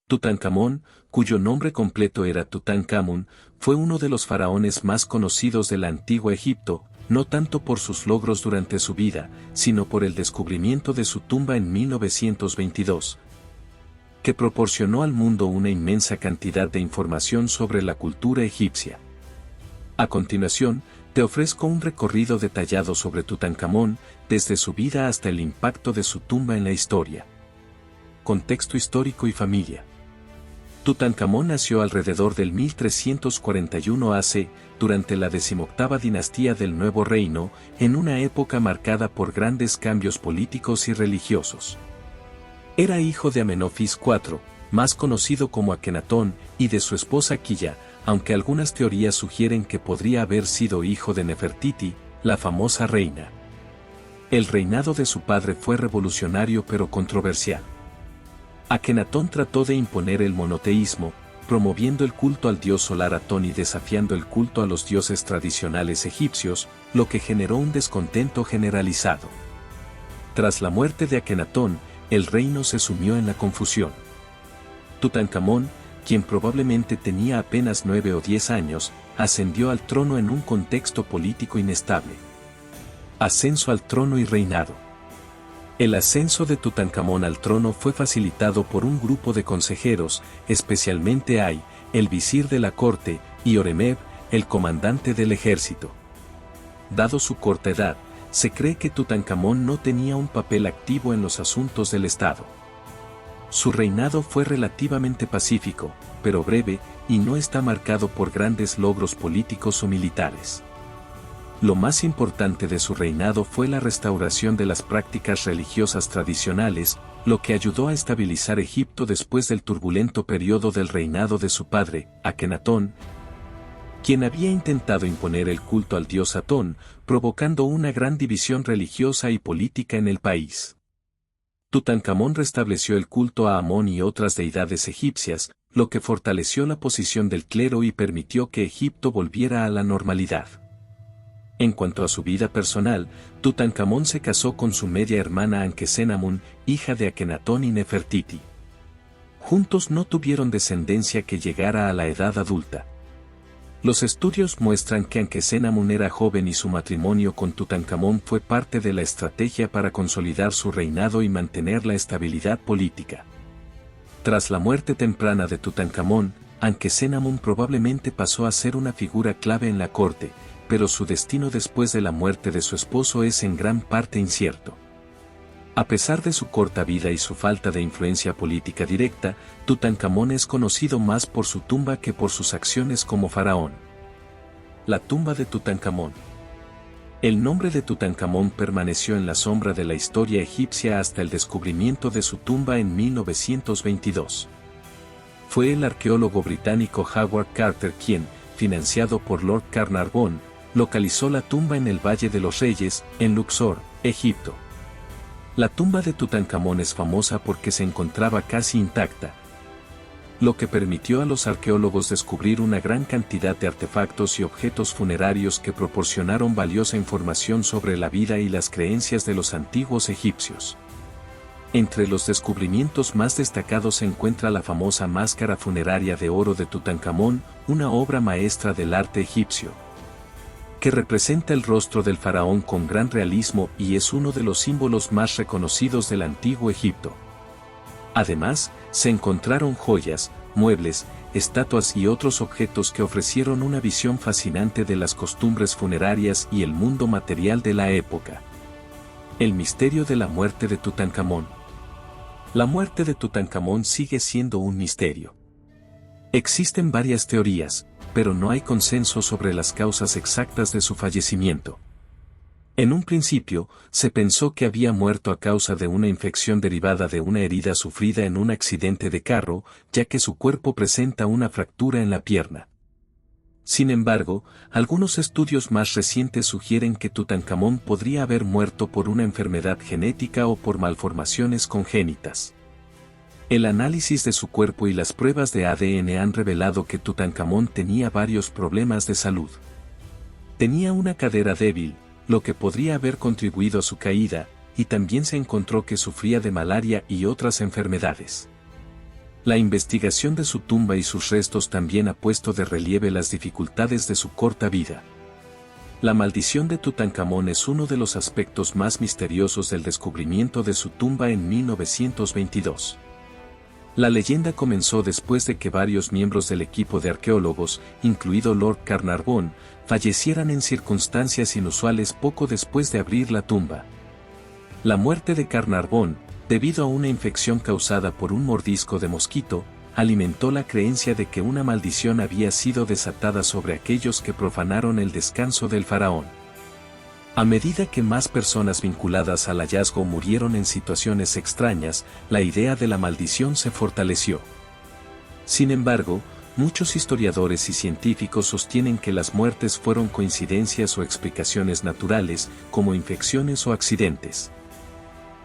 Tutankamón, cuyo nombre completo era Tutankamun, fue uno de los faraones más conocidos del antiguo Egipto, no tanto por sus logros durante su vida, sino por el descubrimiento de su tumba en 1922, que proporcionó al mundo una inmensa cantidad de información sobre la cultura egipcia. A continuación, te ofrezco un recorrido detallado sobre Tutankamón, desde su vida hasta el impacto de su tumba en la historia. Contexto histórico y familia. Tutankamón nació alrededor del 1341 AC, durante la 18ª dinastía del Nuevo Reino, en una época marcada por grandes cambios políticos y religiosos. Era hijo de Amenofis IV, más conocido como Akenatón, y de su esposa Quilla, aunque algunas teorías sugieren que podría haber sido hijo de Nefertiti, la famosa reina. El reinado de su padre fue revolucionario pero controversial. Akenatón trató de imponer el monoteísmo, promoviendo el culto al dios solar Atón y desafiando el culto a los dioses tradicionales egipcios, lo que generó un descontento generalizado. Tras la muerte de Akenatón, el reino se sumió en la confusión. Tutankamón, quien probablemente tenía apenas 9 o 10 años, ascendió al trono en un contexto político inestable. Ascenso al trono y reinado. El ascenso de Tutankamón al trono fue facilitado por un grupo de consejeros, especialmente Ay, el visir de la corte, y Horemheb, el comandante del ejército. Dado su corta edad, se cree que Tutankamón no tenía un papel activo en los asuntos del Estado. Su reinado fue relativamente pacífico, pero breve, y no está marcado por grandes logros políticos o militares. Lo más importante de su reinado fue la restauración de las prácticas religiosas tradicionales, lo que ayudó a estabilizar Egipto después del turbulento periodo del reinado de su padre, Akenatón, quien había intentado imponer el culto al dios Atón, provocando una gran división religiosa y política en el país. Tutankamón restableció el culto a Amón y otras deidades egipcias, lo que fortaleció la posición del clero y permitió que Egipto volviera a la normalidad. En cuanto a su vida personal, Tutankamón se casó con su media hermana Ankesenamun, hija de Akenatón y Nefertiti. Juntos no tuvieron descendencia que llegara a la edad adulta. Los estudios muestran que Ankesenamun era joven y su matrimonio con Tutankamón fue parte de la estrategia para consolidar su reinado y mantener la estabilidad política. Tras la muerte temprana de Tutankamón, Ankesenamun probablemente pasó a ser una figura clave en la corte, pero su destino después de la muerte de su esposo es en gran parte incierto. A pesar de su corta vida y su falta de influencia política directa, Tutankamón es conocido más por su tumba que por sus acciones como faraón. La tumba de Tutankamón. El nombre de Tutankamón permaneció en la sombra de la historia egipcia hasta el descubrimiento de su tumba en 1922. Fue el arqueólogo británico Howard Carter quien, financiado por Lord Carnarvon, localizó la tumba en el Valle de los Reyes, en Luxor, Egipto. La tumba de Tutankamón es famosa porque se encontraba casi intacta, lo que permitió a los arqueólogos descubrir una gran cantidad de artefactos y objetos funerarios que proporcionaron valiosa información sobre la vida y las creencias de los antiguos egipcios. Entre los descubrimientos más destacados se encuentra la famosa máscara funeraria de oro de Tutankamón, una obra maestra del arte egipcio, que representa el rostro del faraón con gran realismo y es uno de los símbolos más reconocidos del antiguo Egipto. Además, se encontraron joyas, muebles, estatuas y otros objetos que ofrecieron una visión fascinante de las costumbres funerarias y el mundo material de la época. El misterio de la muerte de Tutankamón. La muerte de Tutankamón sigue siendo un misterio. Existen varias teorías, pero no hay consenso sobre las causas exactas de su fallecimiento. En un principio, se pensó que había muerto a causa de una infección derivada de una herida sufrida en un accidente de carro, ya que su cuerpo presenta una fractura en la pierna. Sin embargo, algunos estudios más recientes sugieren que Tutankamón podría haber muerto por una enfermedad genética o por malformaciones congénitas. El análisis de su cuerpo y las pruebas de ADN han revelado que Tutankamón tenía varios problemas de salud. Tenía una cadera débil, lo que podría haber contribuido a su caída, y también se encontró que sufría de malaria y otras enfermedades. La investigación de su tumba y sus restos también ha puesto de relieve las dificultades de su corta vida. La maldición de Tutankamón es uno de los aspectos más misteriosos del descubrimiento de su tumba en 1922. La leyenda comenzó después de que varios miembros del equipo de arqueólogos, incluido Lord Carnarvon, fallecieran en circunstancias inusuales poco después de abrir la tumba. La muerte de Carnarvon, debido a una infección causada por un mordisco de mosquito, alimentó la creencia de que una maldición había sido desatada sobre aquellos que profanaron el descanso del faraón. A medida que más personas vinculadas al hallazgo murieron en situaciones extrañas, la idea de la maldición se fortaleció. Sin embargo, muchos historiadores y científicos sostienen que las muertes fueron coincidencias o explicaciones naturales, como infecciones o accidentes.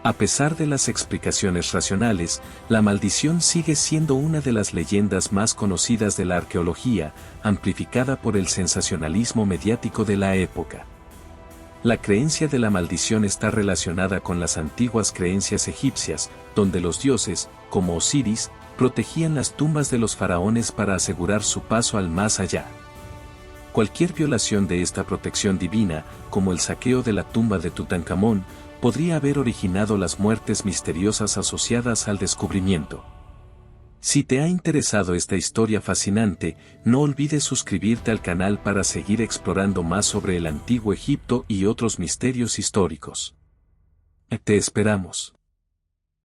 A pesar de las explicaciones racionales, la maldición sigue siendo una de las leyendas más conocidas de la arqueología, amplificada por el sensacionalismo mediático de la época. La creencia de la maldición está relacionada con las antiguas creencias egipcias, donde los dioses, como Osiris, protegían las tumbas de los faraones para asegurar su paso al más allá. Cualquier violación de esta protección divina, como el saqueo de la tumba de Tutankamón, podría haber originado las muertes misteriosas asociadas al descubrimiento. Si te ha interesado esta historia fascinante, no olvides suscribirte al canal para seguir explorando más sobre el antiguo Egipto y otros misterios históricos. Te esperamos.